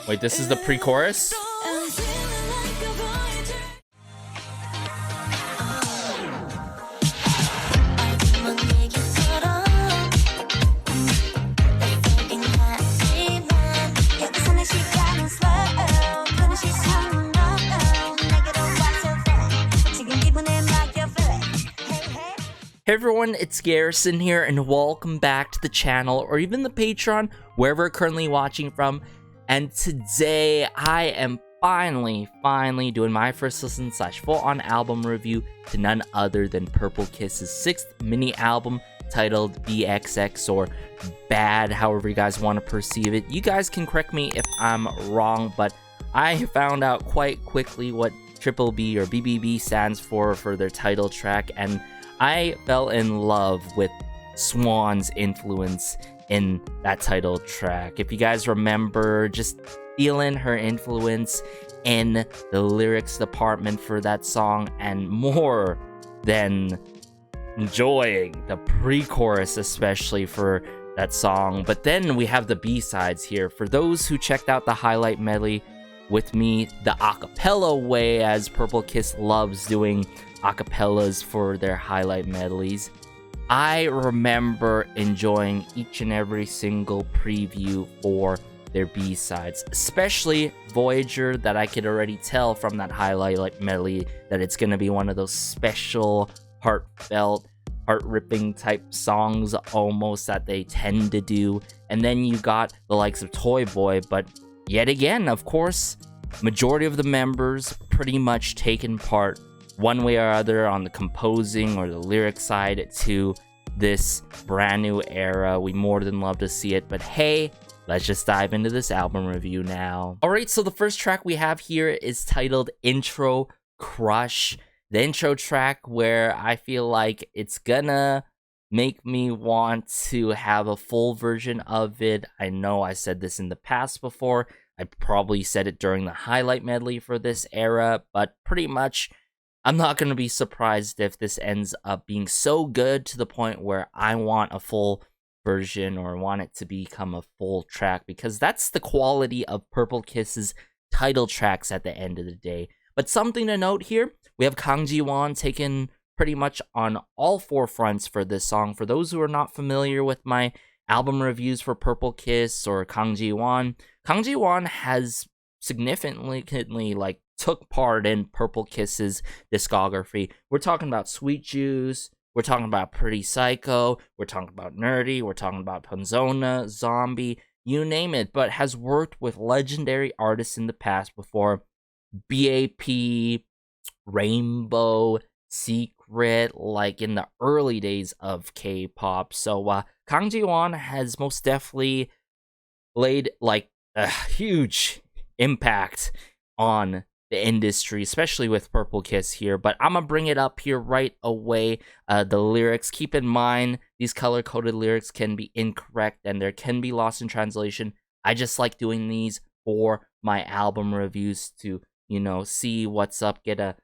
Wait, this is the pre-chorus? Hey everyone, it's Garrison here, and welcome back to the channel, or even the Patreon, wherever you're currently watching from. And today, I am finally doing my first listen / full-on album review to none other than Purplekiss' 6th mini album titled BXX, or Bad, however you guys want to perceive it. You guys can correct me if I'm wrong, but I found out quite quickly what Triple B or BBB stands for their title track, and I fell in love with Swan's influence in that title track. If you guys remember, just feeling her influence in the lyrics department for that song, and more than enjoying the pre-chorus especially for that song. But then we have the B-sides here. For those who checked out the highlight medley with me the acapella way, as Purplekiss loves doing acapellas for their highlight medleys, I remember enjoying each and every single preview for their B-sides, especially Voyager, that I could already tell from that highlight medley that it's going to be one of those special, heartfelt, heart-ripping type songs almost that they tend to do. And then you got the likes of Toy Boy, but yet again, of course, majority of the members pretty much taken part one way or other on the composing or the lyric side to this brand new era. We more than love to see it, but hey, let's just dive into this album review now. Alright, so the first track we have here is titled Intro Crush. The intro track where I feel like it's gonna make me want to have a full version of it. I know I said this in the past before. I probably said it during the highlight medley for this era, but pretty much I'm not going to be surprised if this ends up being so good to the point where I want a full version or want it to become a full track, because that's the quality of Purplekiss' title tracks at the end of the day. But something to note here, we have Kang Ji-won taken pretty much on all four fronts for this song. For those who are not familiar with my album reviews for Purplekiss or Kang Ji-won has significantly took part in Purplekiss' discography. We're talking about Sweet Juice, we're talking about Pretty Psycho, we're talking about Nerdy, we're talking about Panzona, Zombie, you name it, but has worked with legendary artists in the past before. BAP, Rainbow, Secret, like in the early days of K-pop. So Kang Ji-won has most definitely laid like a huge impact on the industry, especially with Purplekiss here. But I'm gonna bring it up here right away. The lyrics, keep in mind, these color-coded lyrics can be incorrect and there can be lost in translation. I just like doing these for my album reviews to, you know, see what's up, get a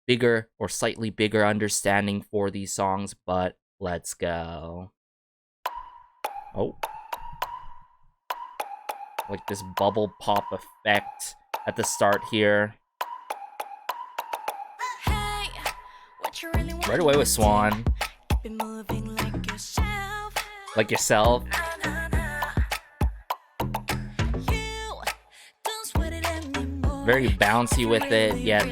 bigger or slightly bigger understanding for these songs. But let's go. Oh, like this bubble pop effect at the start here. Right away with Swan. Like yourself. Very bouncy with it, yet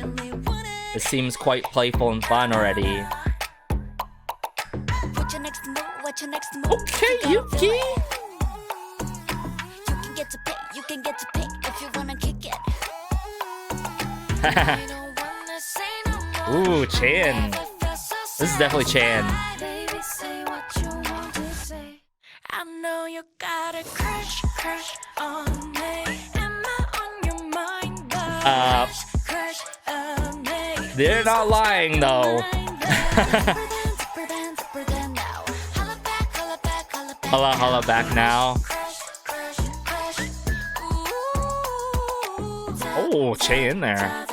it seems quite playful and fun already. Okay, Yuki! Ooh, Chan. This is definitely Chan. They're not lying though. Holla back now. Oh, Che in there.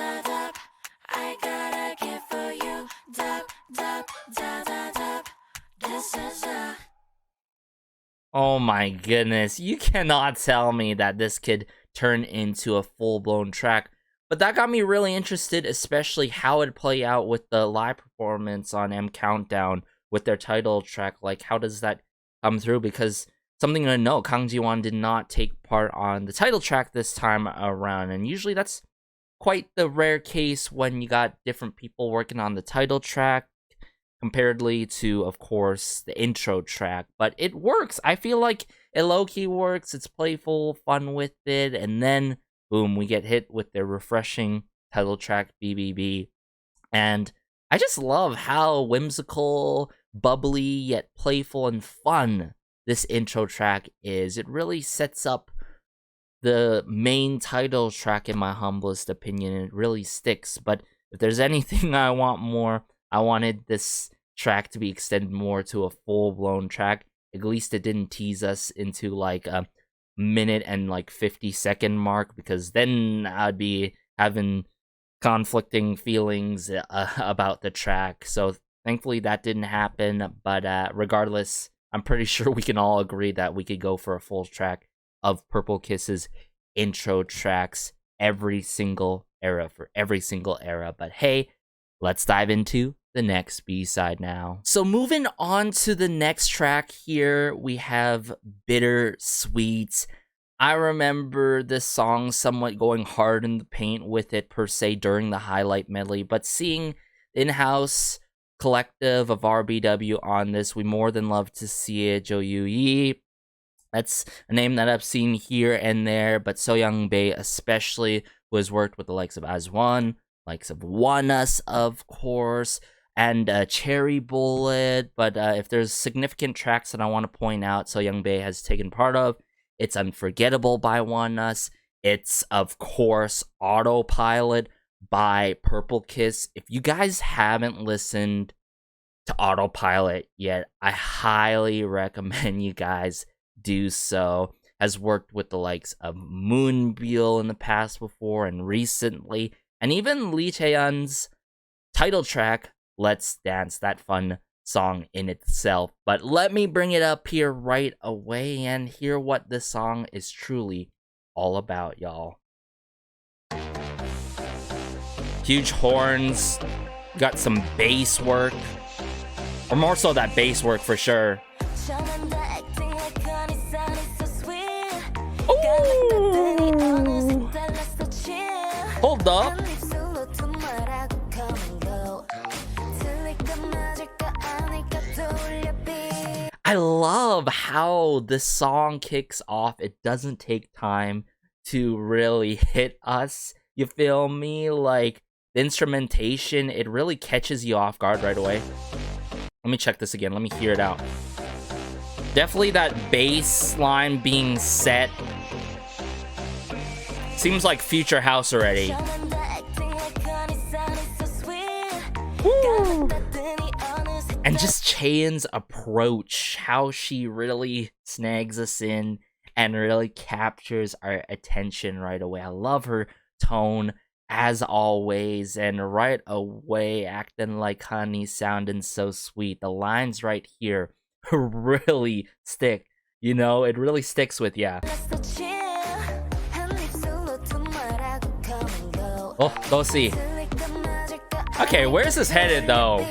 Oh my goodness, you cannot tell me that this could turn into a full-blown track. But that got me really interested, especially how it'd play out with the live performance on M Countdown with their title track. Like, how does that come through? Because something to note, Kang Ji-won did not take part on the title track this time around, and usually that's quite the rare case when you got different people working on the title track, comparatively to, of course, the intro track. But it works. I feel like it low-key works. It's playful, fun with it, and then boom, we get hit with their refreshing title track, BBB. And I just love how whimsical, bubbly, yet playful and fun this intro track is. It really sets up the main title track, in my humblest opinion. It really sticks. But if there's anything I want more, I wanted this track to be extended more to a full-blown track. At least it didn't tease us into like a minute and like 50-second mark, because then I'd be having conflicting feelings about the track. So thankfully that didn't happen, but regardless, I'm pretty sure we can all agree that we could go for a full track of Purple Kiss's intro tracks every single era, for every single era. But hey, let's dive into the next B-side now. So moving on to the next track here, we have Bittersweet. I remember this song somewhat going hard in the paint with it per se during the highlight medley, but seeing in-house collective of RBW on this, we more than love to see it. Jo Yu-yi, that's a name that I've seen here and there, but So Young Bae especially, who has worked with the likes of As1, likes of ONEUS, of course, and Cherry Bullet. But if there's significant tracks that I want to point out So Young Bae has taken part of, it's Unforgettable by ONEUS. It's, of course, Autopilot by Purple Kiss. If you guys haven't listened to Autopilot yet, I highly recommend you guys do so. Has worked with the likes of Moonbyul in the past before and recently, and even Lee Taeyeon's title track, Let's Dance, that fun song in itself. But let me bring it up here right away and hear what this song is truly all about, y'all. Huge horns, got some bass work, or more so that bass work for sure. Ooh. Hold up. I love how this song kicks off. It doesn't take time to really hit us. You feel me? Like, the instrumentation, it really catches you off guard right away. Let me check this again. Let me hear it out. Definitely that bass line being set. Seems like future house already. Woo! And just Chaeyeon's approach, how she really snags us in and really captures our attention right away. I love her tone, as always, and right away acting like honey, sounding so sweet. The lines right here really stick, you know, it really sticks with ya. Oh, go see. Okay, where's this headed though?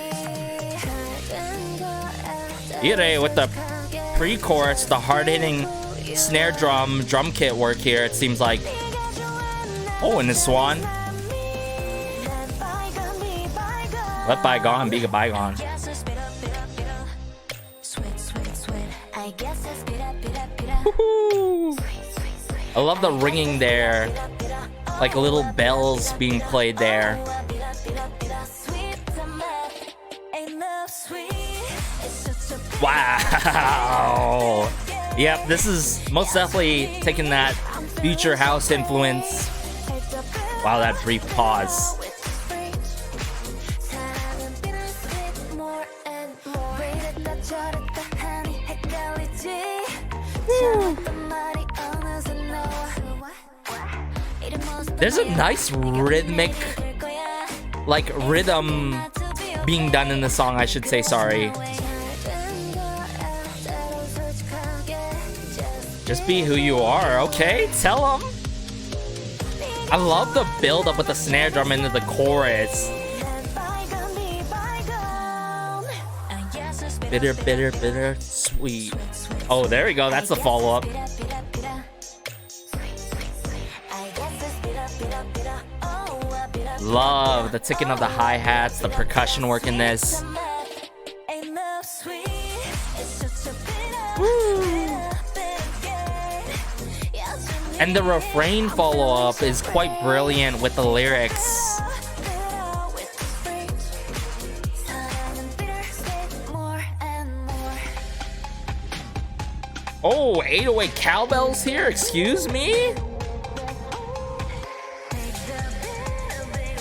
Ire with the pre-chorus, the hard-hitting snare drum kit work here, it seems like. Oh, and the swan. Let bygone be a bygone. I love the ringing there, like little bells being played there. Wow. Yep, this is most definitely taking that future house influence. Wow, that brief pause. Woo. There's a nice rhythmic, like, rhythm being done in the song, I should say, sorry. Just be who you are, okay? Tell them. I love the build up with the snare drum into the chorus. Bitter, bitter, bitter, sweet. Oh, there we go. That's the follow-up. Love the ticking of the hi-hats, the percussion work in this. Woo. And the refrain follow-up is quite brilliant with the lyrics. Oh, 808 cowbells here? Excuse me?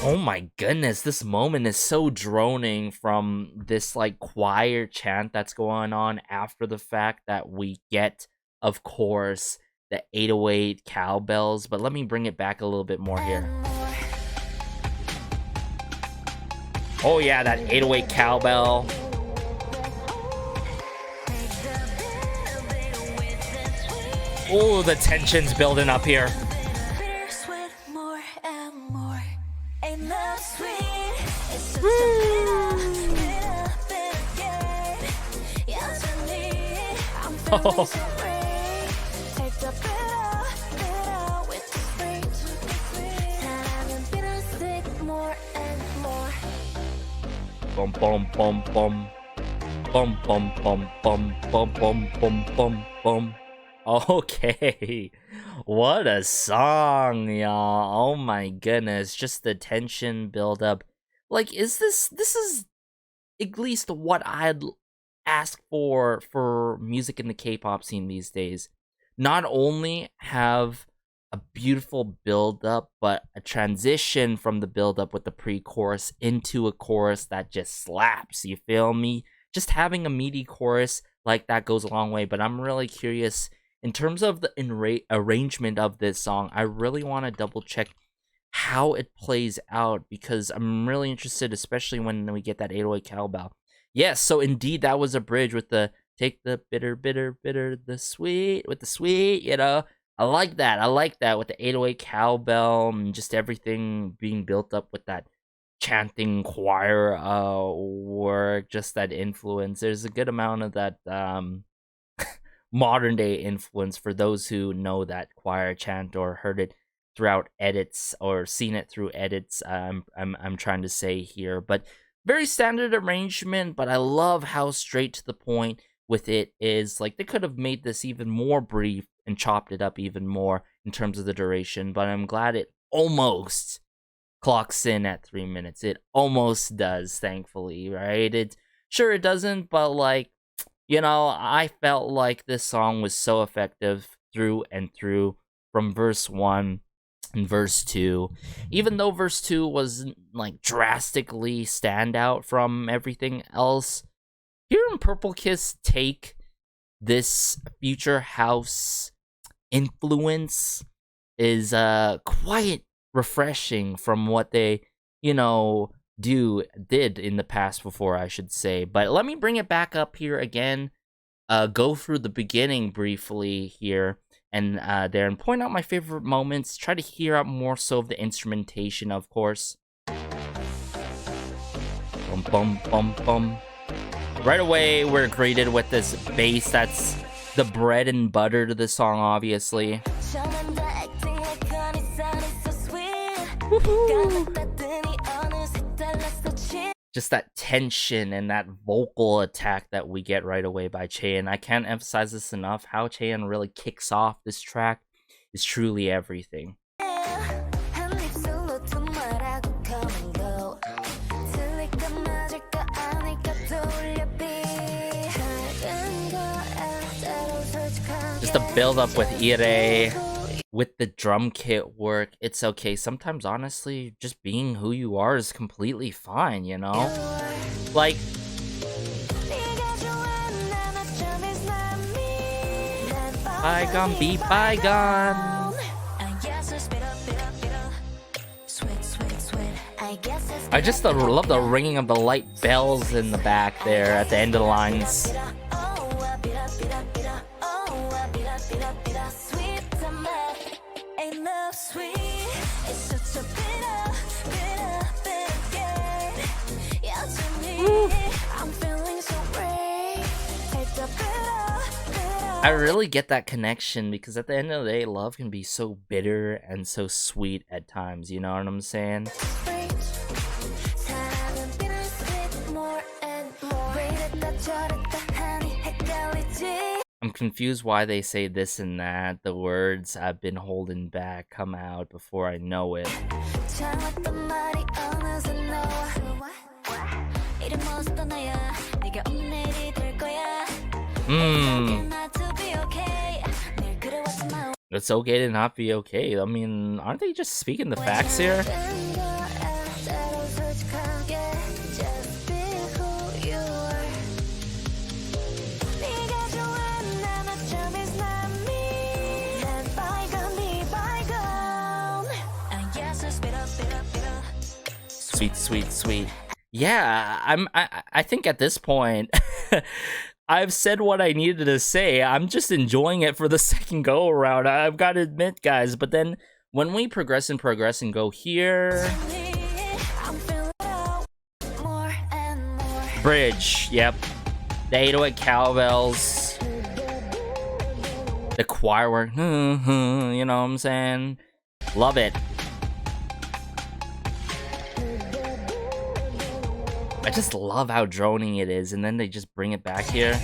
Oh my goodness, this moment is so droning from this like choir chant that's going on after the fact that we get, of course, the 808 cowbells. But let me bring it back a little bit more here. Oh yeah, that 808 cowbell. Oh, the tension's building up here. Oh. Bum bum bum bum bum bum bum bum bum bum bum bum bum. Okay, what a song, y'all. Oh my goodness, just the tension build up. Like, this is at least what I'd ask for music in the K-pop scene these days. Not only have a beautiful build up, but a transition from the build up with the pre-chorus into a chorus that just slaps, you feel me? Just having a meaty chorus like that goes a long way. But I'm really curious in terms of the arrangement of this song. I really want to double check how it plays out, because I'm really interested, especially when we get that 808 cowbell. Yes, so indeed that was a bridge with the take the bitter, bitter, bitter, the sweet, with the sweet, you know. I like that. I like that with the 808 cowbell and just everything being built up with that chanting choir work, just that influence. There's a good amount of that modern day influence for those who know that choir chant or heard it throughout edits or seen it through edits. I'm trying to say here, but very standard arrangement. But I love how straight to the point with it is. Like, they could have made this even more brief and chopped it up even more in terms of the duration, but I'm glad it almost clocks in at 3 minutes. It almost does, thankfully, right? It doesn't, but like, you know, I felt like this song was so effective through and through, from verse 1 and verse 2. Even though verse 2 wasn't like drastically stand out from everything else, hearing Purple-Kiss take this future house influence is quite refreshing from what they, you know, did in the past before, I should say. But let me bring it back up here again, go through the beginning briefly here and there, and point out my favorite moments, try to hear out more so of the instrumentation, of course. Bum bum bum bum. Right away we're greeted with this bass that's the bread and butter to the song, obviously. Woohoo! Just that tension and that vocal attack that we get right away by Chaeyeon. I can't emphasize this enough. How Chaeyeon really kicks off this track is truly everything. Just the build up with Ire, with the drum kit work. It's okay. Sometimes, honestly, just being who you are is completely fine, you know? Like, bygone be bygone. I just love the ringing of the light bells in the back there at the end of the lines. I really get that connection because at the end of the day, love can be so bitter and so sweet at times, you know what I'm saying? I'm confused why they say this and that. The words I've been holding back come out before I know it. It's okay to not be okay. I mean, aren't they just speaking the facts here? Sweet, sweet, sweet. Yeah, I think at this point, I've said what I needed to say. I'm just enjoying it for the second go around. I've got to admit, guys. But then when we progress and go here, bridge. Yep, the 808 cowbells, the choir work. You know what I'm saying? Love it. I just love how droning it is, and then they just bring it back here.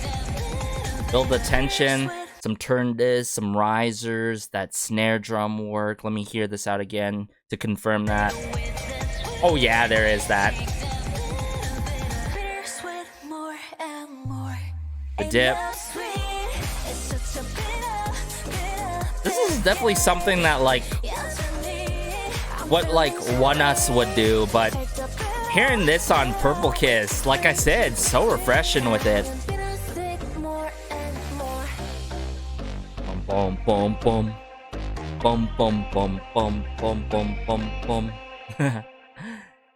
Build the tension, some turn this, some risers, that snare drum work. Let me hear this out again to confirm that. Oh yeah, there is that. The dip. This is definitely something that like, what like One Us would do, but hearing this on Perplekiss, like I said, so refreshing with it. Boom, boom, boom, boom, boom, boom, boom, boom, boom, boom, boom.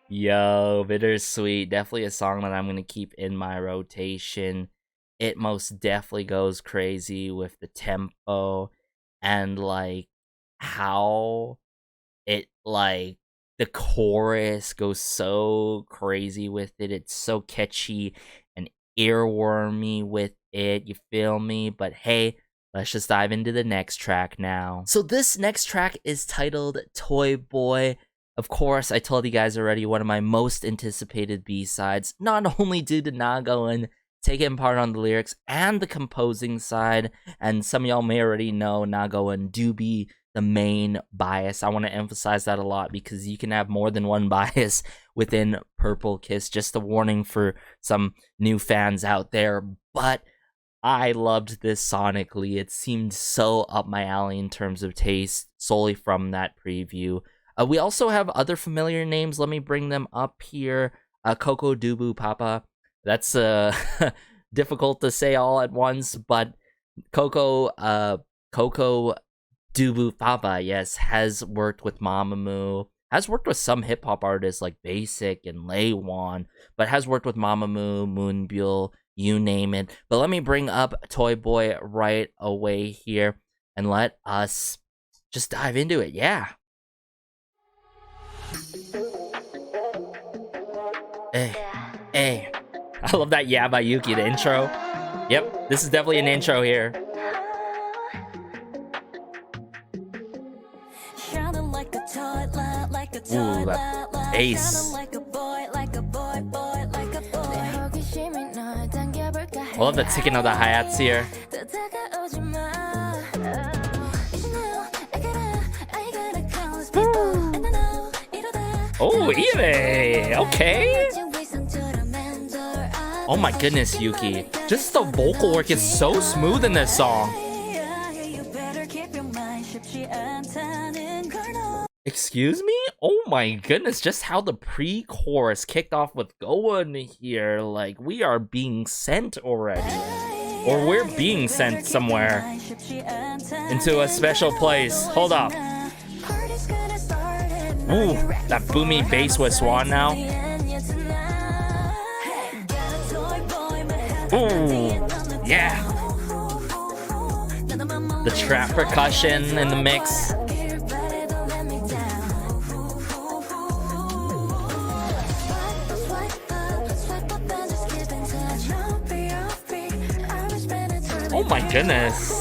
Yo, Bittersweet, definitely a song that I'm gonna keep in my rotation. It most definitely goes crazy with the tempo and like how it like. The chorus goes so crazy with it. It's so catchy and earwormy with it. You feel me? But hey, let's just dive into the next track now. So this next track is titled Toy Boy. Of course, I told you guys already, one of my most anticipated B-sides. Not only due to Nagoen taking part on the lyrics and the composing side, and some of y'all may already know Nagoen do be the main bias. I want to emphasize that a lot because you can have more than one bias within Perplekiss. Just a warning for some new fans out there. But I loved this sonically. It seemed so up my alley in terms of taste, solely from that preview. We also have other familiar names. Let me bring them up here. Coco Dubu Papa. That's difficult to say all at once, but Coco Dubu Papa, yes, has worked with Mamamoo, has worked with some hip-hop artists like Basic and Laywan, but has worked with Mamamoo, Moonbyul, you name it. But let me bring up Toy Boy right away here, and let us just dive into it, yeah. Hey. I love that Yeah by Yuki, the intro. Yep, this is definitely an intro here. Ooh, that bass. I love the ticking of the hi-hats here. Oh, Ire! Okay! Oh my goodness, Yuki. Just the vocal work is so smooth in this song. Excuse me? Oh my goodness, just how the pre-chorus kicked off with going here. Like, we are being sent already. Or we're being sent somewhere. Into a special place. Hold up. Ooh, that boomy bass with Swan now. Ooh, yeah. The trap percussion in the mix. Oh my goodness.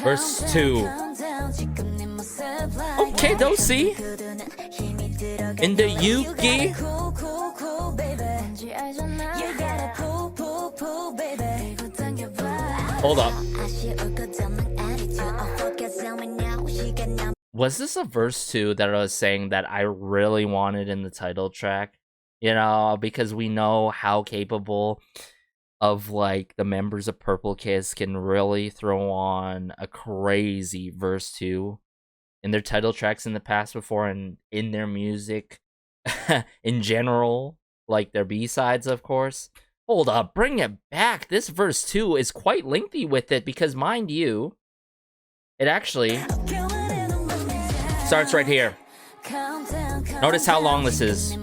Verse 2. Okay, Dosi. In the Yuki. Hold up. Was this a verse 2 that I was saying that I really wanted in the title track? You know, because we know how capable of like the members of Purplekiss can really throw on a crazy verse 2 in their title tracks in the past before, and in their music in general, like their B-sides, of course. Hold up, bring it back. This verse 2 is quite lengthy with it because, mind you, it actually starts right here. Notice how long this is.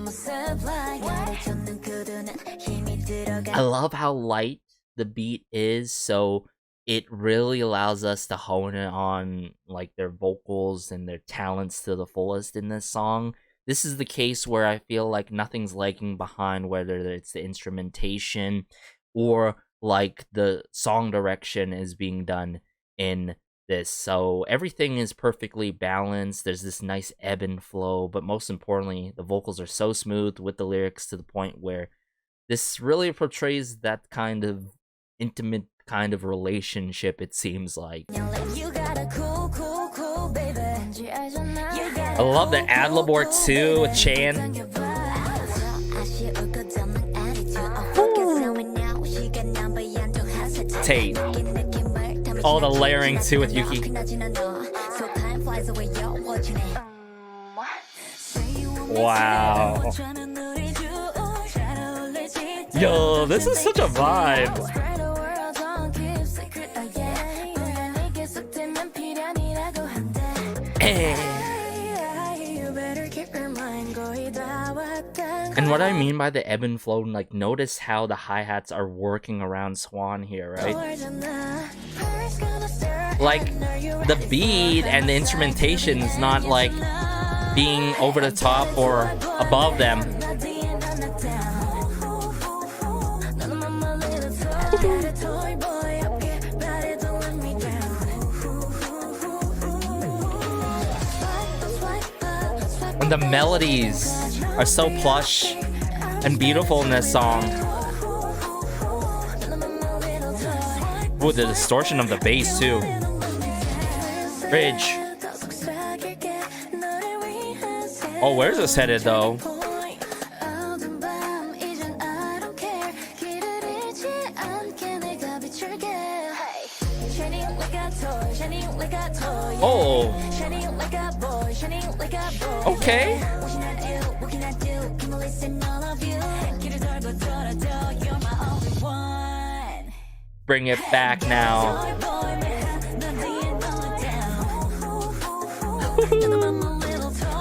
I love how light the beat is, so it really allows us to hone in on like their vocals and their talents to the fullest in this song. This is the case where I feel like nothing's lagging behind, whether it's the instrumentation or like the song direction is being done in this. So everything is perfectly balanced. There's this nice ebb and flow, but most importantly, the vocals are so smooth with the lyrics to the point where this really portrays that kind of intimate kind of relationship, it seems like. I love the ad-lib work too with Chan. Tate. All the layering too with Yuki. Wow. Yo, this is such a vibe. And what I mean by the ebb and flow, like, notice how the hi-hats are working around Swan here, right? Like, the beat and the instrumentation is not, like, being over the top or above them. And the melodies are so plush and beautiful in this song. Ooh, the distortion of the bass too. Bridge. Oh, where's this headed though? Oh. Okay. Bring it back now.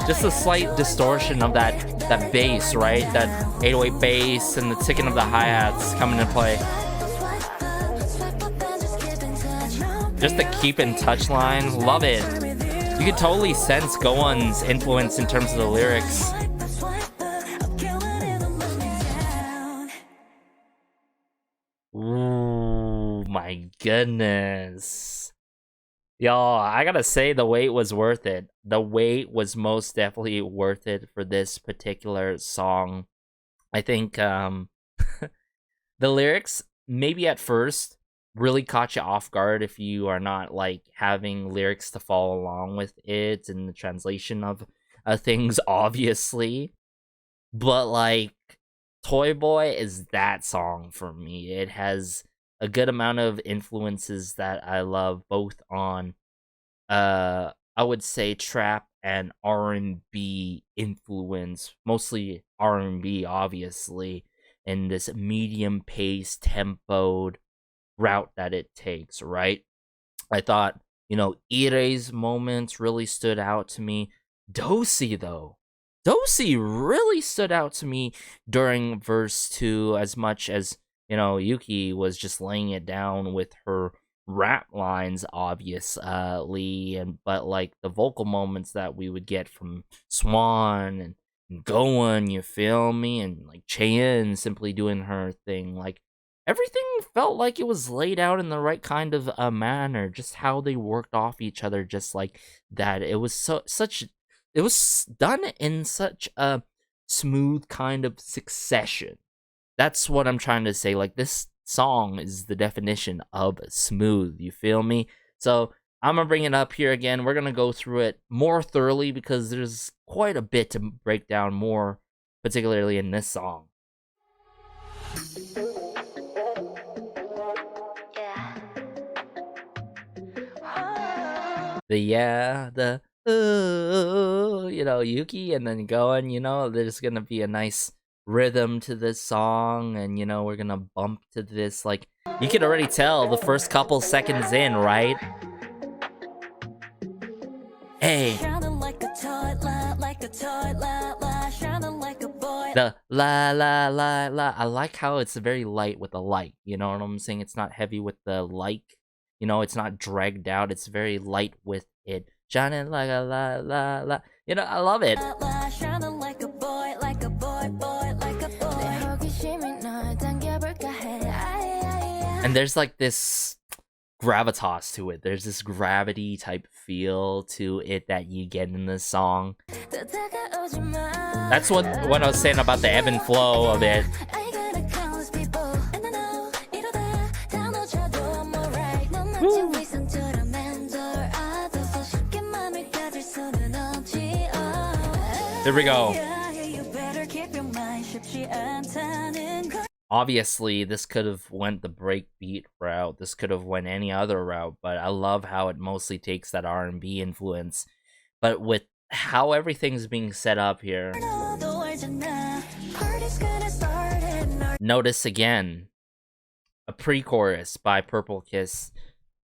Just a slight distortion of that bass, right? That 808 bass and the ticking of the hi-hats coming into play. Just the keep in touch line, love it. You can totally sense Gowan's influence in terms of the lyrics. Ooh, my goodness. Y'all, I gotta say the wait was worth it. The wait was most definitely worth it for this particular song. I think the lyrics, maybe at first, really caught you off guard if you are not like having lyrics to follow along with it and the translation of things, obviously. But like, Toy Boy is that song for me. It has a good amount of influences that I love, both on I would say trap and R&B influence, mostly R&B obviously, in this medium pace tempoed route that it takes, right? I thought, you know, Ire's moments really stood out to me. Dosi though, Dosi really stood out to me during verse 2, as much as, you know, Yuki was just laying it down with her rap lines, obviously, but like the vocal moments that we would get from Swan and going, you feel me? And like Cheyenne simply doing her thing. Like everything felt like it was laid out in the right kind of a manner, just how they worked off each other, just like that. It was it was done in such a smooth kind of succession. That's what I'm trying to say. Like this song is the definition of smooth, you feel me? So I'm gonna bring it up here again. We're gonna go through it more thoroughly because there's quite a bit to break down more, particularly in this song. The Yuki, and then going, there's gonna be a nice rhythm to this song, and we're gonna bump to this. Like you can already tell the first couple seconds in, right? Hey, the la la la la. I like how it's very light with the light. You know what I'm saying? It's not heavy with the light. It's not dragged out. It's very light with it. Shining like a la la la. I love it. And there's like this gravitas to it. There's this gravity type feel to it that you get in this song. That's what I was saying about the ebb and flow of it. Woo. There we go. Obviously, this could have went the breakbeat route. This could have went any other route, but I love how it mostly takes that R&B influence. But with how everything's being set up here, notice again a pre-chorus by Purplekiss.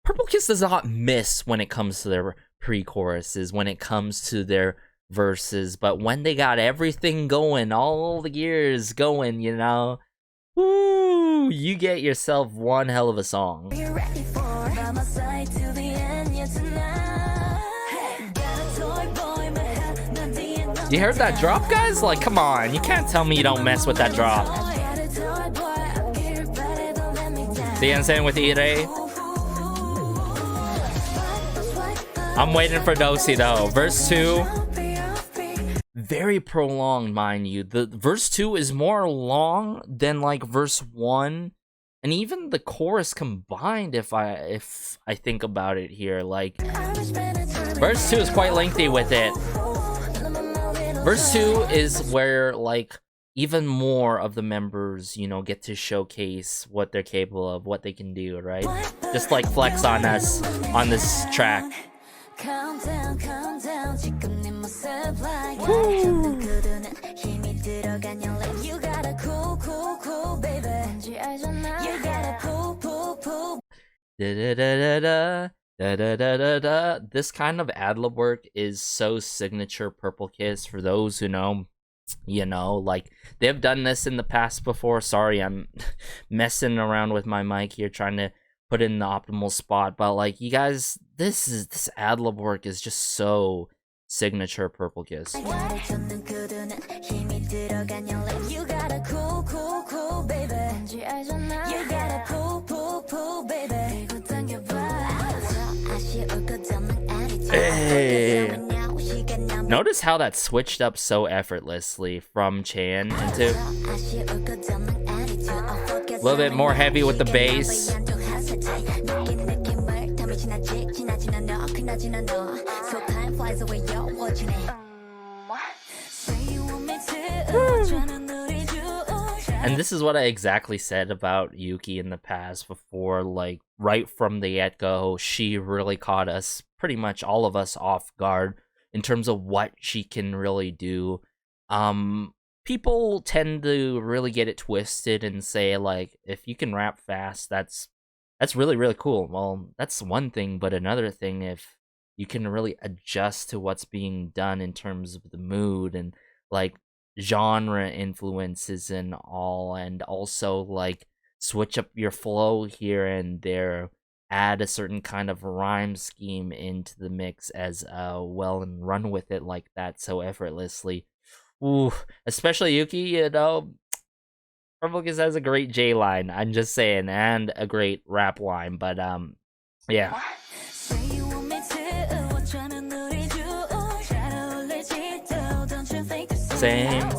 Purplekiss does not miss when it comes to their pre-choruses, when it comes to their verses, but when they got everything going, all the gears going, woo, you get yourself one hell of a song. You heard that drop, guys? Like, come on, you can't tell me you don't mess with that drop. See what I'm saying with Ire? I'm waiting for Dosi though. Verse 2, very prolonged, mind you. The verse 2 is more long than like verse 1, and even the chorus combined. If I think about it here, like verse 2 is quite lengthy with it. Verse 2 is where like even more of the members, get to showcase what they're capable of, what they can do, right? Just like flex on us on this track. Woo. This kind of ad-lib work is so signature Purplekiss. For those who know, like they've done this in the past before. Sorry, I'm messing around with my mic here, trying to put it in the optimal spot, but like you guys, this ad-lib work is just so signature Purplekiss. Hey. Notice how that switched up so effortlessly from Chan into a little bit more heavy with the bass. And this is what I exactly said about Yuki in the past before, like right from the get-go, she really caught us, pretty much all of us, off guard in terms of what she can really do. People tend to really get it twisted and say like, if you can rap fast, that's really, really cool. Well, that's one thing, but another thing, if you can really adjust to what's being done in terms of the mood and like genre influences and all, and also like switch up your flow here and there, add a certain kind of rhyme scheme into the mix as well, and run with it like that so effortlessly. Ooh, especially Yuki, you know, Perplekiss has a great J line. I'm just saying, and a great rap line. But yeah. Same.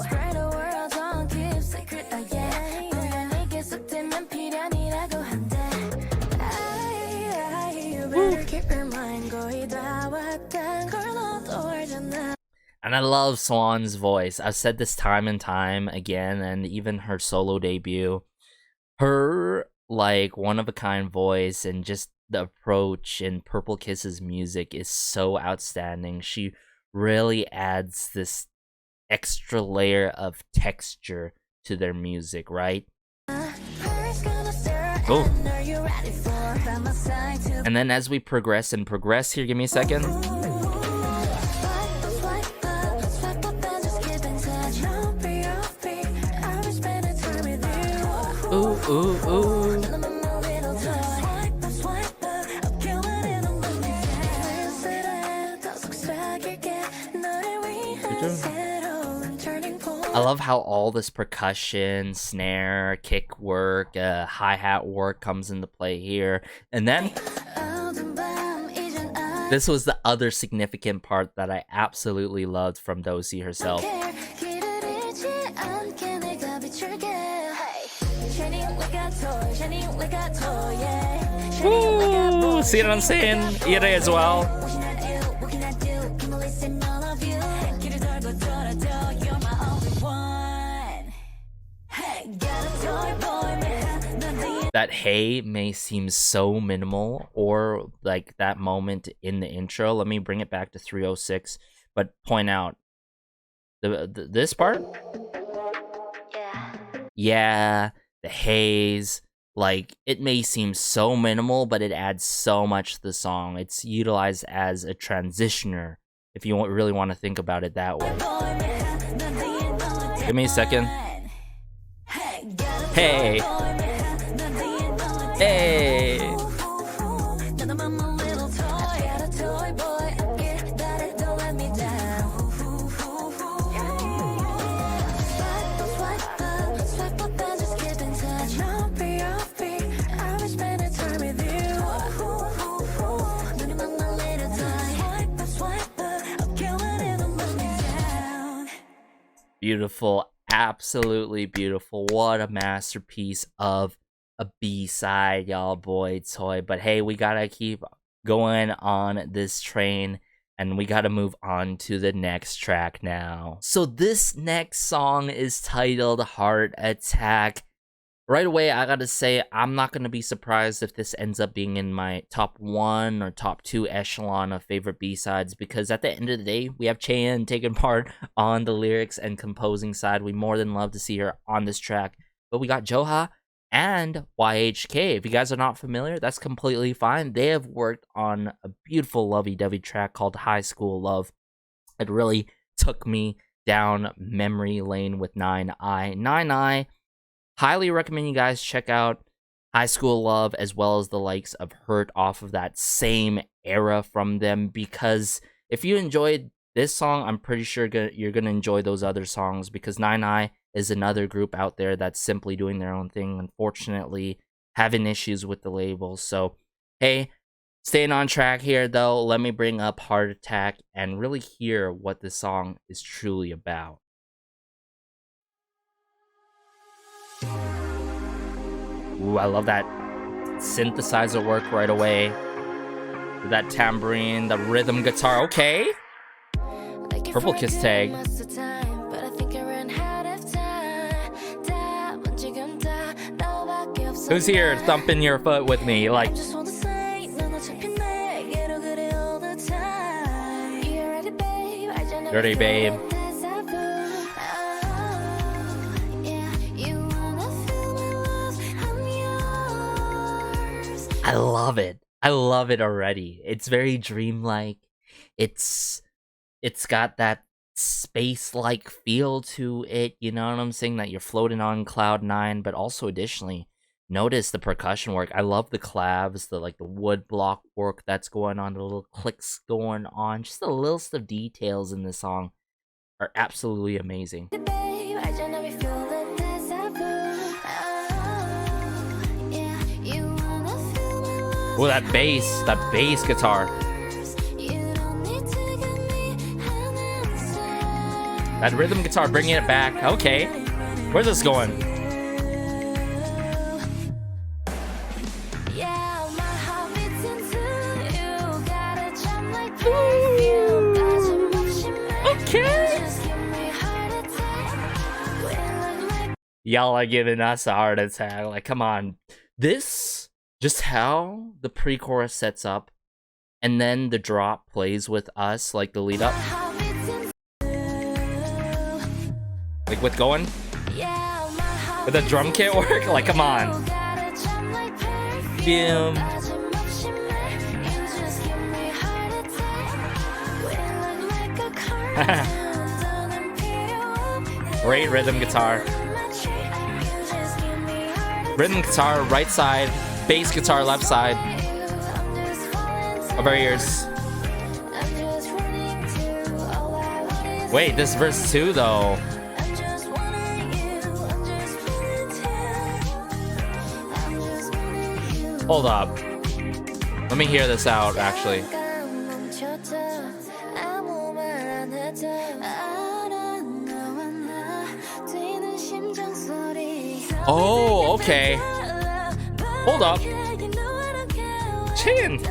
And I love Swan's voice. I've said this time and time again, and even her solo debut. Her, like, one-of-a-kind voice and just the approach in Perplekiss's music is so outstanding. She really adds this extra layer of texture to their music, right? Oh. And then as we progress here, give me a second. Ooh, ooh, ooh. I love how all this percussion, snare, kick work, hi-hat work comes into play here. And then this was the other significant part that I absolutely loved from Dozy herself. Woo! See what I'm saying? Ire as well. That hey may seem so minimal, or like that moment in the intro. Let me bring it back to 306, but point out this part. Yeah, the haze. Like, it may seem so minimal, but it adds so much to the song. It's utilized as a transitioner, if you really want to think about it that way. Give me a second. Hey. Hey. Beautiful, absolutely beautiful. What a masterpiece of a B-side, y'all, boy toy. But hey, we gotta keep going on this train, and we gotta move on to the next track now. So this next song is titled Heart Attack. Right away, I gotta say, I'm not gonna be surprised if this ends up being in my top 1 or top 2 echelon of favorite B-sides, because at the end of the day, we have Chaeyeon taking part on the lyrics and composing side. We more than love to see her on this track. But we got Joha and YHK. If you guys are not familiar, that's completely fine. They have worked on a beautiful lovey-dovey track called High School Love. It really took me down memory lane with 9i. 9i, highly recommend you guys check out High School Love as well as the likes of Hurt off of that same era from them, because if you enjoyed this song, I'm pretty sure you're going to enjoy those other songs, because 9i is another group out there that's simply doing their own thing, unfortunately having issues with the labels. So, hey, staying on track here though, let me bring up Heart Attack and really hear what this song is truly about. Ooh, I love that synthesizer work right away. That tambourine, the rhythm guitar, okay. Perplekiss tag. Who's here thumping your foot with me? Like, dirty babe. I love it. I love it already. It's very dreamlike. It's got that space-like feel to it, you know what I'm saying? That you're floating on cloud 9, but also additionally, notice the percussion work. I love the clavs, the wood block work that's going on, the little clicks going on, just the littlest of details in this song. are absolutely amazing. Oh, that bass guitar. That rhythm guitar, bringing it back. Okay, where's this going? Okay. Y'all are giving us a heart attack. Like, come on. This, just how the pre-chorus sets up, and then the drop plays with us, like the lead up. Like with going? With the drum kit work? Like, come on. Boom. Great rhythm guitar. Rhythm guitar, right side. Bass guitar, left side. Of our ears. Wait, this verse 2 though. Hold up. Let me hear this out, actually. Oh, okay. Hold up. Chin.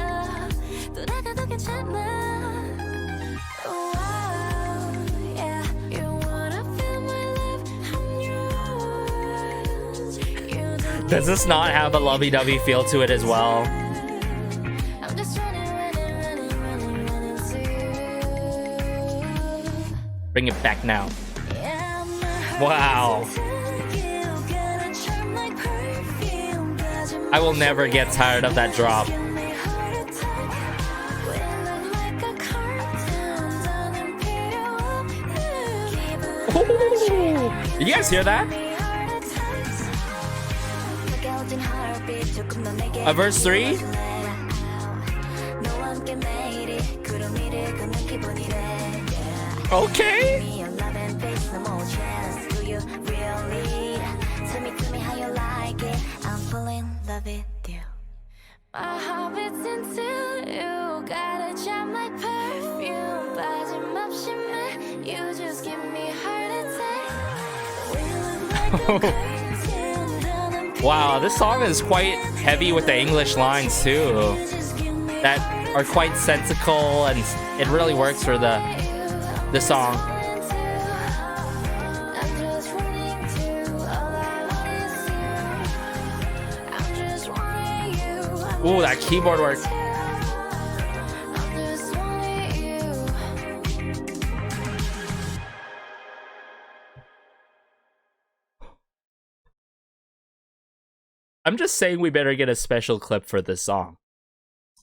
Does this not have a lovey-dovey feel to it as well? Bring it back now. Wow. I will never get tired of that drop. Ooh. You guys hear that? Verse 3? Okay. Wow, this song is quite heavy with the English lines too, that are quite sensical, and it really works for the song. Ooh, that keyboard work. I'm just saying we better get a special clip for this song.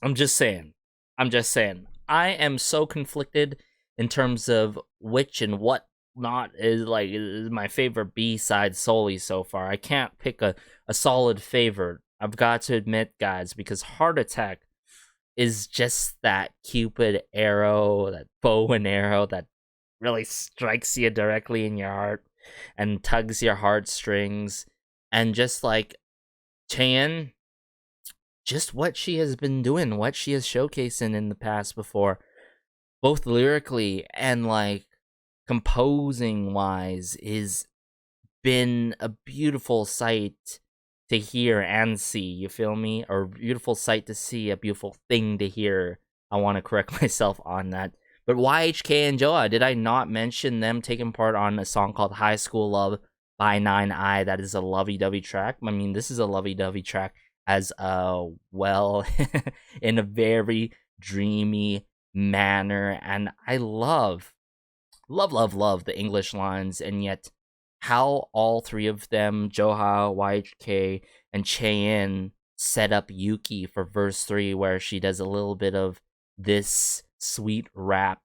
I'm just saying. I am so conflicted in terms of which and what not is my favorite B-side solely so far. I can't pick a solid favorite. I've got to admit, guys, because Heart Attack is just that Cupid arrow, that bow and arrow that really strikes you directly in your heart and tugs your heartstrings. And just like Chan, just what she has been doing, what she has showcasing in the past before, both lyrically and like composing wise, is been a beautiful sight to hear and see, you feel me? Or a beautiful sight to see, a beautiful thing to hear. I want to correct myself on that. But YHK and Joa, did I not mention them taking part on a song called High School Love by 9i? That is a lovey-dovey track. I mean, this is a lovey-dovey track as well, in a very dreamy manner. And I love the English lines, and yet how all three of them, Joha, YHK, and Chaein, set up Yuki for verse 3, where she does a little bit of this sweet rap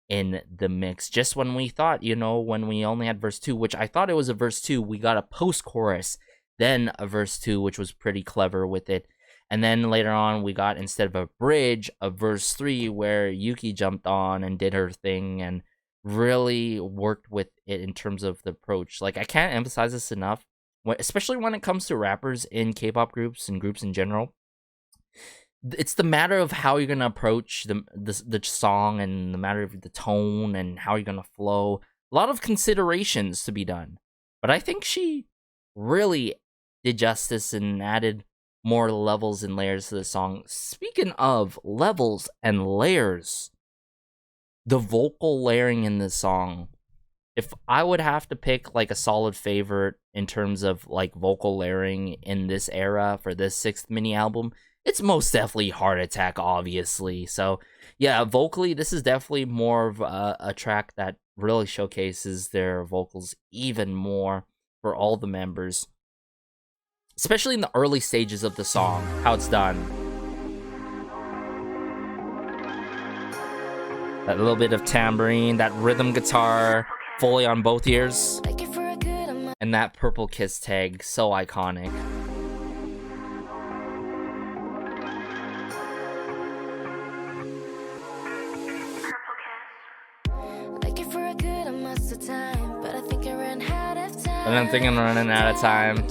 in the mix. Just when we thought, when we only had verse 2, which I thought it was a verse 2, we got a post-chorus, then a verse 2, which was pretty clever with it. And then later on, we got, instead of a bridge, a verse 3, where Yuki jumped on and did her thing, and really worked with it in terms of the approach. Like, I can't emphasize this enough, especially when it comes to rappers in K-pop groups and groups in general. It's the matter of how you're gonna approach the song, and the matter of the tone and how you're gonna flow. A lot of considerations to be done, but I think she really did justice and added more levels and layers to the song. Speaking of levels and layers, the vocal layering in this song, if I would have to pick like a solid favorite in terms of like vocal layering in this era for this 6th mini album, it's most definitely Heart Attack, obviously. So yeah, vocally, this is definitely more of a track that really showcases their vocals even more for all the members, especially in the early stages of the song, how it's done. That little bit of tambourine, that rhythm guitar fully on both ears, and that purple kiss tag, so iconic. And I'm thinking I'm running out of time.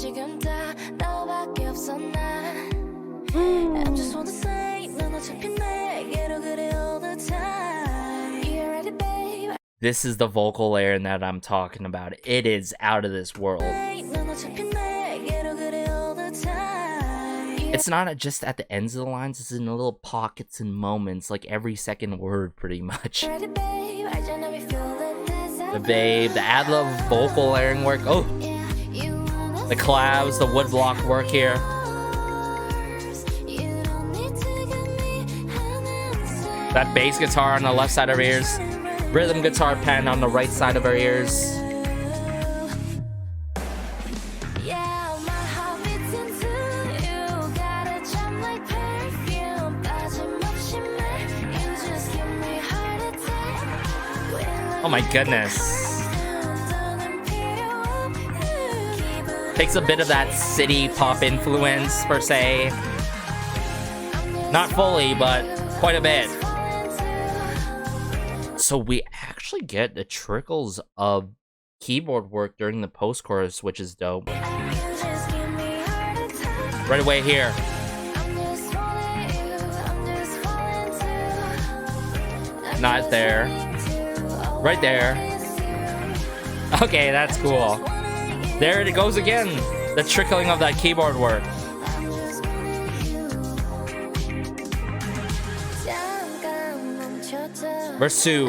This is the vocal layer that I'm talking about. It is out of this world. It's not just at the ends of the lines, it's in the little pockets and moments, like every second word pretty much. The babe, the ad-lib vocal layering work. Oh, the collabs, the woodblock work here. That bass guitar on the left side of her ears. Rhythm guitar pen on the right side of her ears. Oh my goodness. Takes a bit of that city pop influence, per se. Not fully, but quite a bit. So we actually get the trickles of keyboard work during the post-chorus, which is dope. Right away here. Not there. Right there. Okay, that's cool. There it goes again. The trickling of that keyboard work. Verse 2.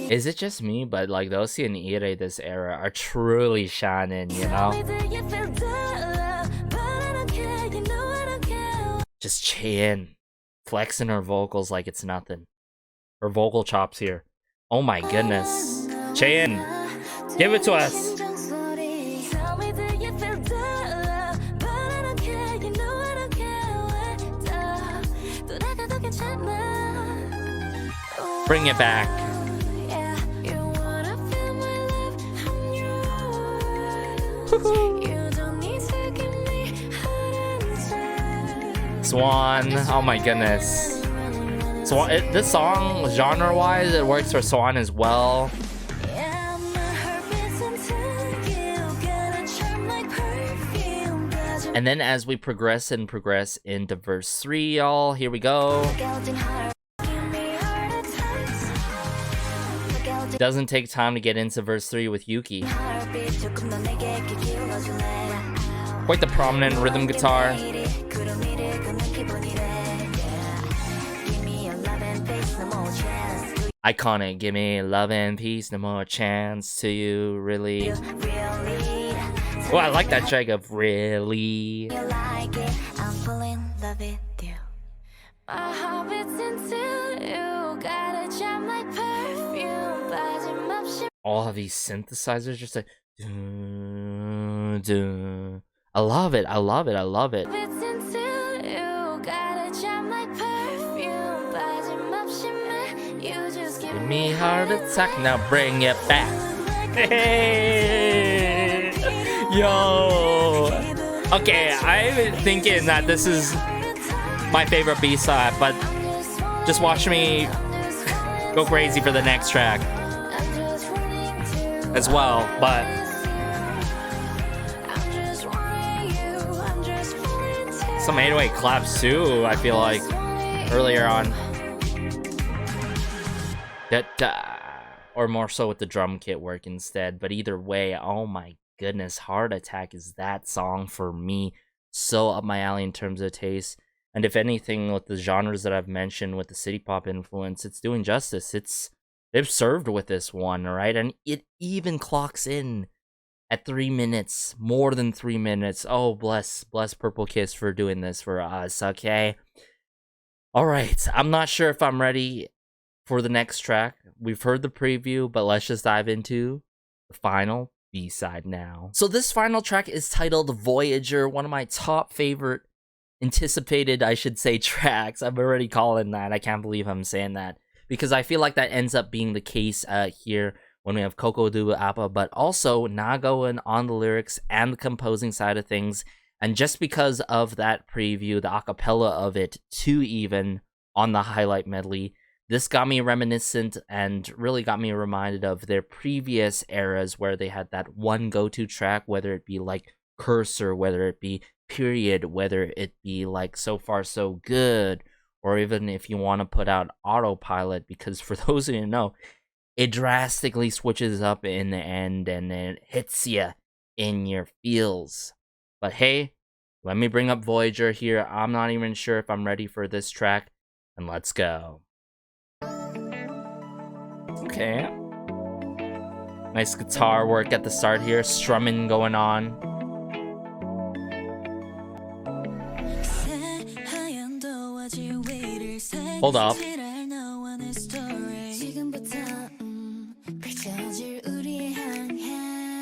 Is it just me, but like the OC and Ire this era are truly shining, you know? Just Chaein flexing her vocals like it's nothing. Her vocal chops here. Oh my goodness. Chaein, give it to us. Bring it back. Swan, oh my goodness. Swan, this song, genre-wise, it works for Swan as well. And then as we progress into verse 3, y'all, here we go. Doesn't take time to get into verse 3 with Yuki. Quite the prominent rhythm guitar. Iconic. Give me love and peace, no more chance to you, really. Oh, I like that track of really. All of these synthesizers just like dun, dun. I love it, I love it, I love it. Give me heart attack, now bring it back. Hey, yo. Okay, I'm thinking that this is my favorite B-side, but just watch me go crazy for the next track as well. But some 808 claps too, I feel like, earlier on. Or more so with the drum kit work instead. But either way, oh my goodness, Heart Attack is that song for me. So up my alley in terms of taste. And if anything, with the genres that I've mentioned with the city pop influence, it's doing justice. They've served with this one, right? And it even clocks in at 3 minutes, more than 3 minutes. Oh, bless Purple-Kiss for doing this for us, okay? All right, I'm not sure if I'm ready for the next track. We've heard the preview, but let's just dive into the final B-side now. So this final track is titled Voyager, one of my top favorite anticipated, I should say, tracks. I'm already calling that. I can't believe I'm saying that, because I feel like that ends up being the case here when we have Coco do Appa, but also Nago on the lyrics and the composing side of things. And just because of that preview, the acapella of it too, even on the highlight medley, this got me reminiscent and really got me reminded of their previous eras where they had that one go-to track, whether it be like Cursor, whether it be Period, whether it be like So Far So Good, or even if you want to put out Autopilot, because for those of you who know, it drastically switches up in the end and it hits you in your feels. But hey, let me bring up Voyager here. I'm not even sure if I'm ready for this track, and let's go. Okay. Nice guitar work at the start here, strumming going on. Hold up.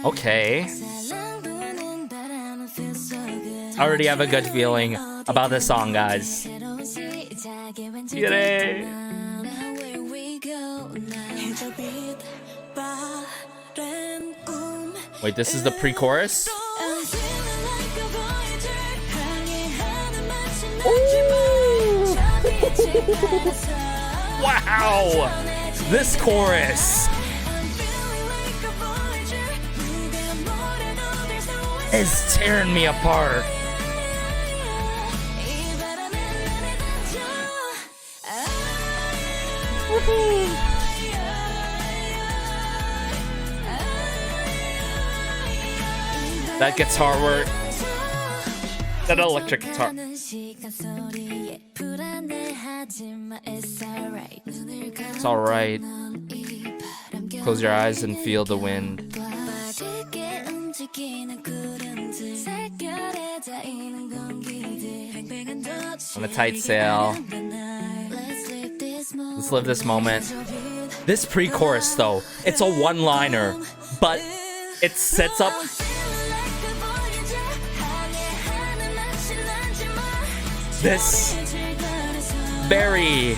Okay. I already have a good feeling about this song, guys. Get it. Wait, this is the pre-chorus? Ooh. Wow! This chorus is tearing me apart. That guitar work, that electric guitar. It's alright. Close your eyes and feel the wind. On a tight sail. Let's live this moment. This pre-chorus, though, it's a one-liner, but it sets up this very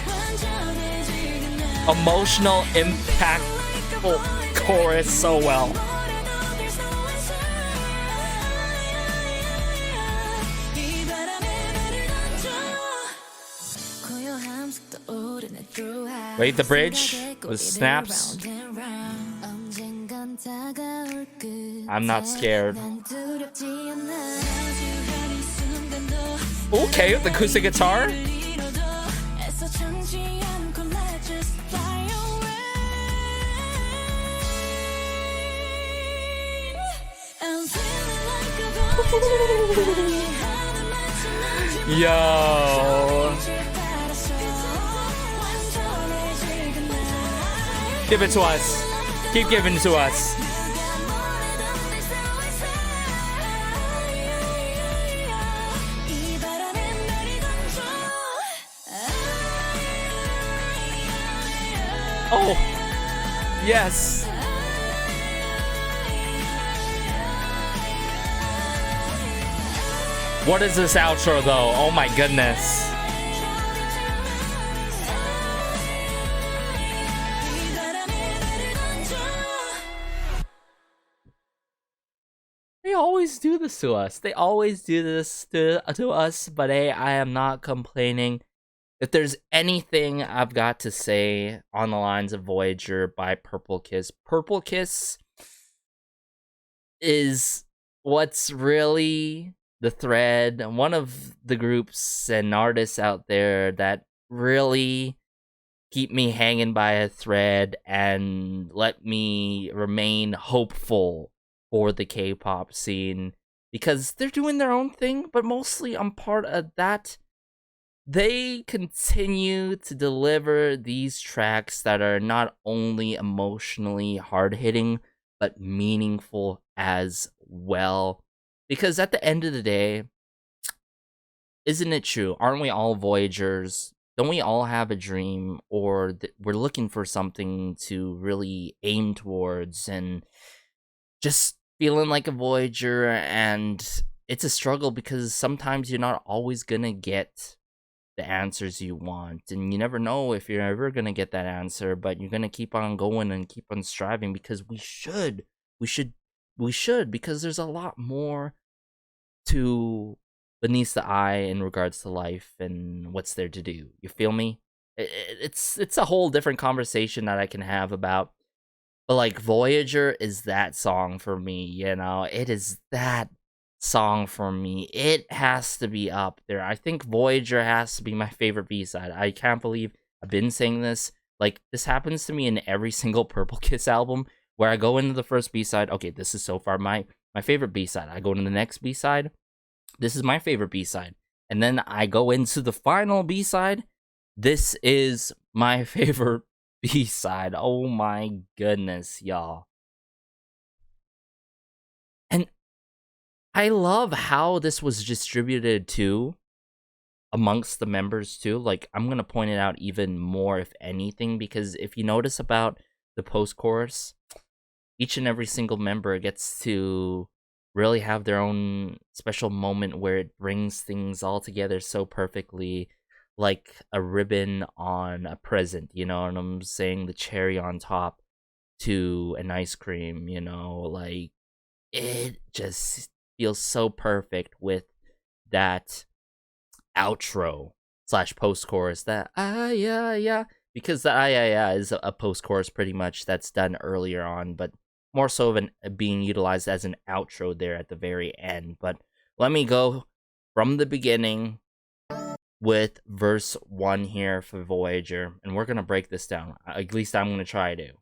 emotional, impactful chorus so well. Wait, the bridge with snaps. I'm not scared. Okay, with the acoustic guitar. Yo. Give it to us. Keep giving it to us. Oh, yes. What is this outro, though? Oh my goodness. do this to us. They always do this to us, but hey, I am not complaining. If there's anything I've got to say on the lines of Voyager by Purple-Kiss is what's really the thread, one of the groups and artists out there that really keep me hanging by a thread and let me remain hopeful for the K-pop scene, because they're doing their own thing, but mostly I'm part of that. They continue to deliver these tracks that are not only emotionally hard-hitting, but meaningful as well. Because at the end of the day, isn't it true? Aren't we all Voyagers? Don't we all have a dream, or we're looking for something to really aim towards, and just feeling like a Voyager? And it's a struggle because sometimes you're not always gonna get the answers you want, and you never know if you're ever gonna get that answer, but you're gonna keep on going and keep on striving, because we should, because there's a lot more to beneath the eye in regards to life and what's there to do. You feel me? It's a whole different conversation that I can have about, but like Voyager is that song for me, you know? It is that song for me. It has to be up there. I think Voyager has to be my favorite B-side. I can't believe I've been saying this. Like, this happens to me in every single Purple-Kiss album, where I go into the first B-side, okay, this is so far my favorite B-side. I go into the next B-side, this is my favorite B-side. And then I go into the final B-side, this is my favorite B-side. Oh my goodness, y'all. And I love how this was distributed too, amongst the members too. Like, I'm gonna point it out even more, if anything, because if you notice about the post-chorus, each and every single member gets to really have their own special moment where it brings things all together so perfectly, like a ribbon on a present, you know what I'm saying? The cherry on top to an ice cream, you know? Like, it just feels so perfect with that outro / post-chorus, that yeah, because the yeah is a post-chorus pretty much that's done earlier on, but more so of being utilized as an outro there at the very end. But let me go from the beginning with verse 1 here for Voyager, and we're gonna break this down. At least I'm gonna try to.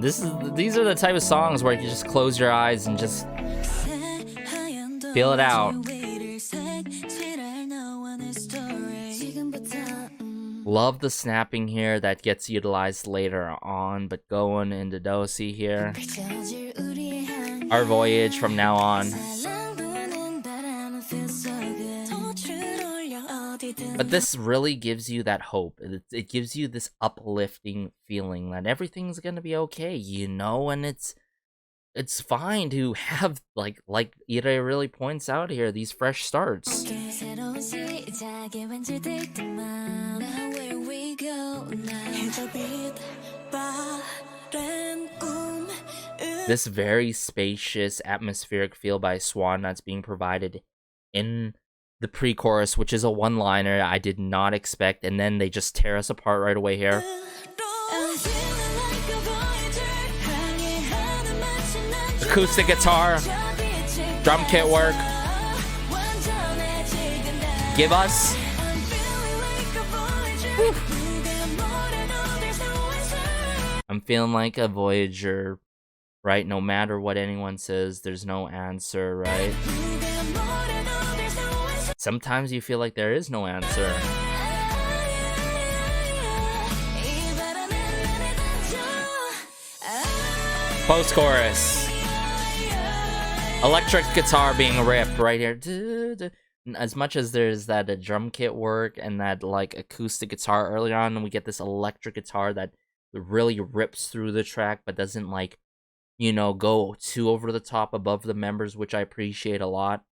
These are the type of songs where you just close your eyes and just feel it out. Love the snapping here that gets utilized later on, but going into Dosi here. Our voyage from now on. But this really gives you that hope. It gives you this uplifting feeling that everything's gonna be okay, you know? And it's fine to have, like Ira really points out here, these fresh starts. This very spacious, atmospheric feel by Swan that's being provided in the pre-chorus, which is a one-liner I did not expect, and then they just tear us apart right away here. Acoustic guitar, drum kit work. Give us. Whew. I'm feeling like a Voyager, right? No matter what anyone says, there's no answer, right? Sometimes you feel like there is no answer. Post-chorus. Electric guitar being ripped right here. As much as there's that drum kit work and that like acoustic guitar earlier on, and we get this electric guitar that really rips through the track, but doesn't, like, you know, go too over the top above the members, which I appreciate a lot.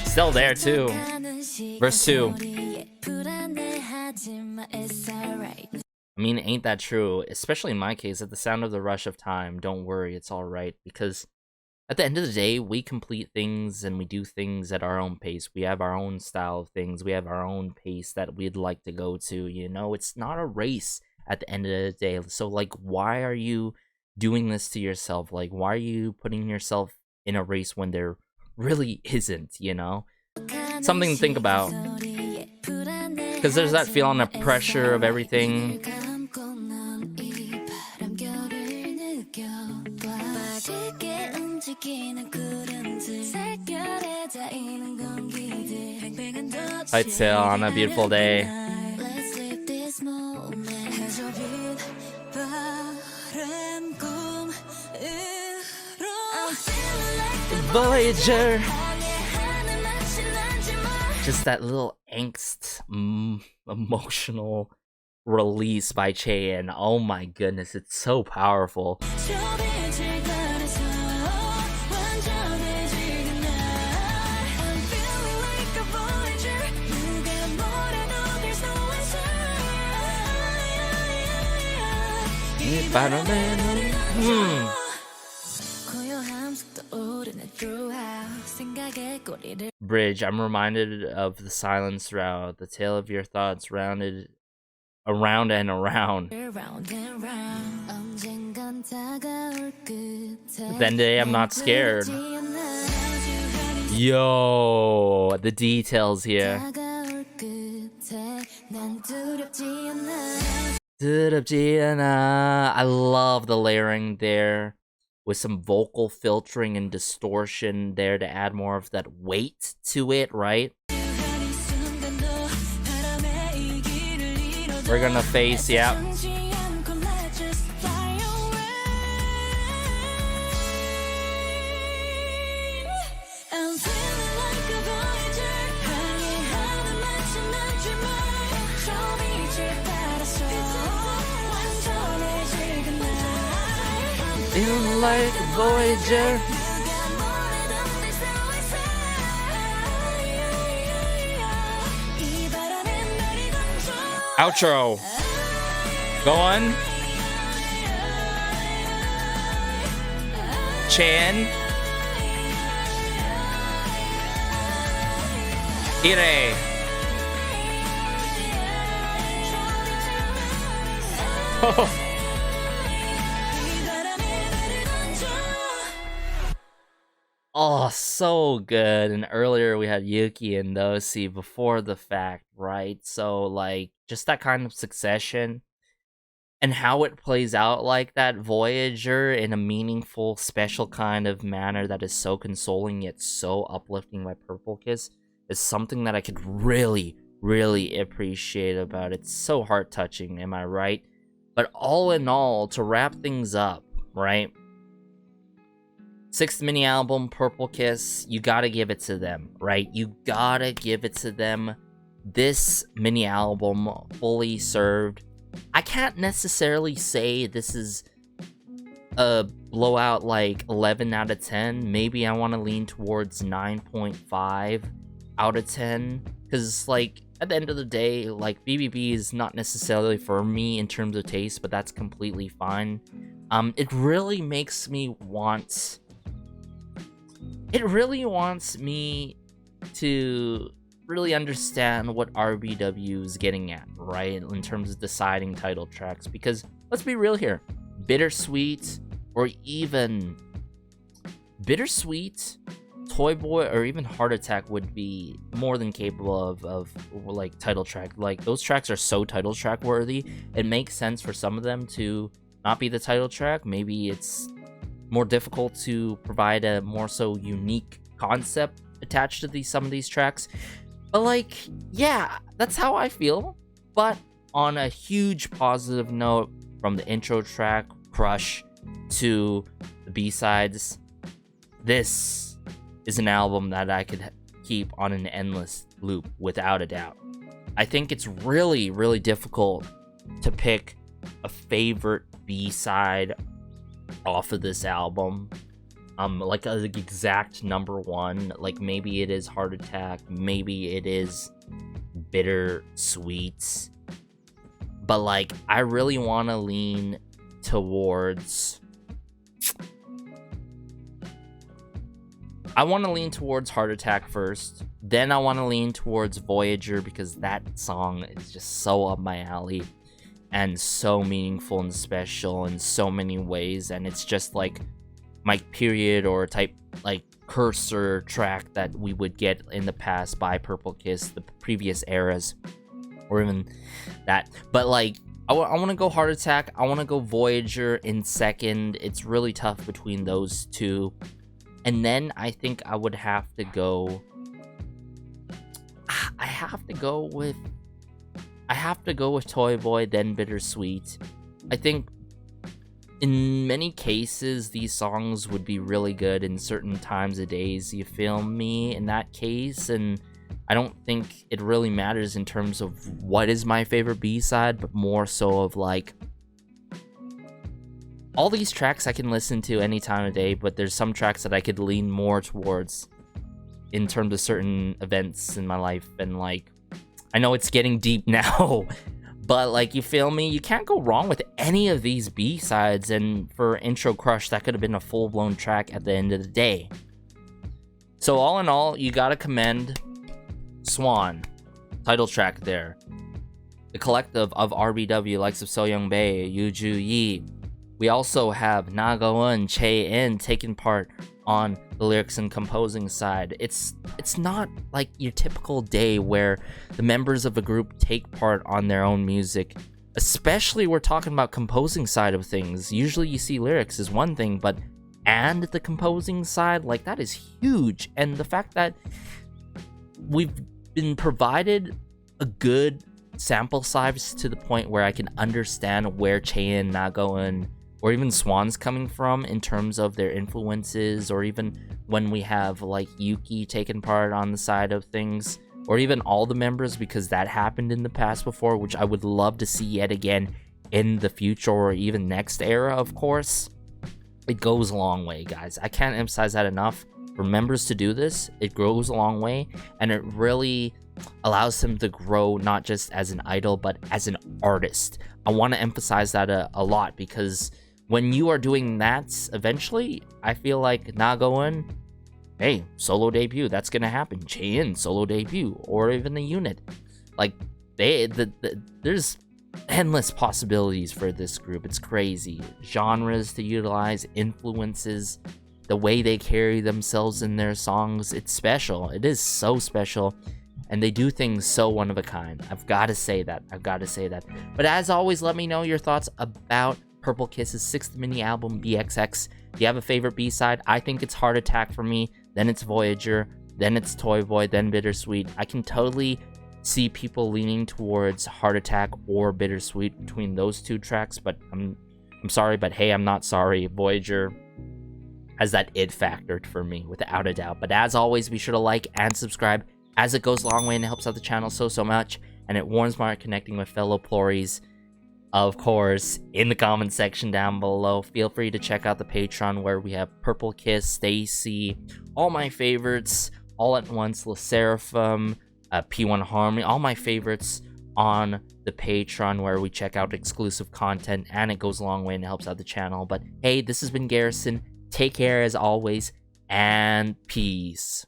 Still there too. Verse 2. I mean, ain't that true? Especially in my case, at the sound of the rush of time, don't worry, it's alright. Because at the end of the day, we complete things and we do things at our own pace. We have our own style of things. We have our own pace that we'd like to go to, you know? It's not a race at the end of the day. So, like, why are you doing this to yourself? Like, why are you putting yourself in a race when there really isn't, you know? Something to think about. Because there's that feeling of pressure of everything. Light sail on a beautiful day. Voyager. Just that little angst, emotional release by Chaeyeon. Oh my goodness, it's so powerful. Bridge, I'm reminded of the silence throughout, the tale of your thoughts rounded around and around. Then today I'm not scared. Yo, the details here. I love the layering there, with some vocal filtering and distortion there to add more of that weight to it, right? We're gonna face, yeah. Feeling like a Voyager. Outro. Go on. Chan. Ire. Oh, so good. And earlier we had Yuki and Dosi before the fact, right? So, like, just that kind of succession and how it plays out like that Voyager in a meaningful, special kind of manner that is so consoling yet so uplifting by Purple-Kiss is something that I could really, really appreciate about it. It's so heart-touching, am I right? But all in all, to wrap things up, right? 6th mini album, Purple-Kiss, you gotta give it to them, right? You gotta give it to them. This mini album fully served. I can't necessarily say this is a blowout like 11 out of 10. Maybe I want to lean towards 9.5 out of 10. Because, like, at the end of the day, like, BBB is not necessarily for me in terms of taste, but that's completely fine. It really makes me want... It really wants me to really understand what RBW is getting at, right? In terms of deciding title tracks. Because, let's be real here. Bittersweet, or even... Bittersweet, Toy Boy, or even Heart Attack would be more than capable of like, title track. Like, those tracks are so title track worthy. It makes sense for some of them to not be the title track. Maybe it's more difficult to provide a more so unique concept attached to some of these tracks. But, like, yeah, that's how I feel. But on a huge positive note, from the intro track, Crush, to the B-sides, this is an album that I could keep on an endless loop, without a doubt. I think it's really, really difficult to pick a favorite B-side off of this album, like an exact number one. Like, maybe it is Heart Attack, maybe it is Bittersweet, but like I really want to lean towards Heart Attack first, then I want to lean towards Voyager, because that song is just so up my alley and so meaningful and special in so many ways, and it's just like my period or type like cursor track that we would get in the past by Kiss, the previous eras, or even that. But like I want to go Heart Attack, I want to go Voyager in second. It's really tough between those two. And then I think I would have to go with Toy Boy, then Bittersweet. I think in many cases these songs would be really good in certain times of days, you feel me, in that case, and I don't think it really matters in terms of what is my favorite B-side, but more so of like, all these tracks I can listen to any time of day, but there's some tracks that I could lean more towards in terms of certain events in my life. And like, I know it's getting deep now, but like, you feel me? You can't go wrong with any of these B-sides. And for Intro Crush, that could have been a full-blown track at the end of the day. So all in all, you gotta commend Swan, title track there. The collective of RBW, likes of So Young Bae, Yuju Yi. We also have Nagaun, Che-in taking part on the lyrics and composing side. It's not like your typical day where the members of a group take part on their own music. Especially we're talking about composing side of things. Usually you see lyrics is one thing, but and the composing side, like that is huge. And the fact that we've been provided a good sample size to the point where I can understand where Che-in, Nagaun, or even Swan's coming from in terms of their influences, or even when we have like Yuki taking part on the side of things, or even all the members, because that happened in the past before, which I would love to see yet again in the future, or even next era, of course. It goes a long way, guys. I can't emphasize that enough. For members to do this, it goes a long way, and it really allows them to grow not just as an idol, but as an artist. I want to emphasize that a lot, because when you are doing that, eventually, I feel like Nagaun, hey, solo debut, that's gonna happen. Che-in, solo debut, or even a unit. Like, there's endless possibilities for this group. It's crazy. Genres to utilize, influences, the way they carry themselves in their songs. It's special. It is so special. And they do things so one of a kind. I've got to say that. But as always, let me know your thoughts about Kiss's 6th mini album, BXX. Do you have a favorite B-side? I think it's Heart Attack for me. Then it's Voyager. Then it's Toy Boy. Then Bittersweet. I can totally see people leaning towards Heart Attack or Bittersweet between those two tracks. But I'm sorry, but hey, I'm not sorry. Voyager has that it factor for me, without a doubt. But as always, be sure to like and subscribe, as it goes a long way and it helps out the channel so much. And it warms my heart connecting with fellow Plories. Of course, in the comment section down below, feel free to check out the Patreon, where we have Purple Kiss, Stacy, all my favorites, All at Once, La Seraphim, P1 Harmony, all my favorites on the Patreon, where we check out exclusive content, and it goes a long way and helps out the channel. But hey, this has been Garrison. Take care as always, and peace.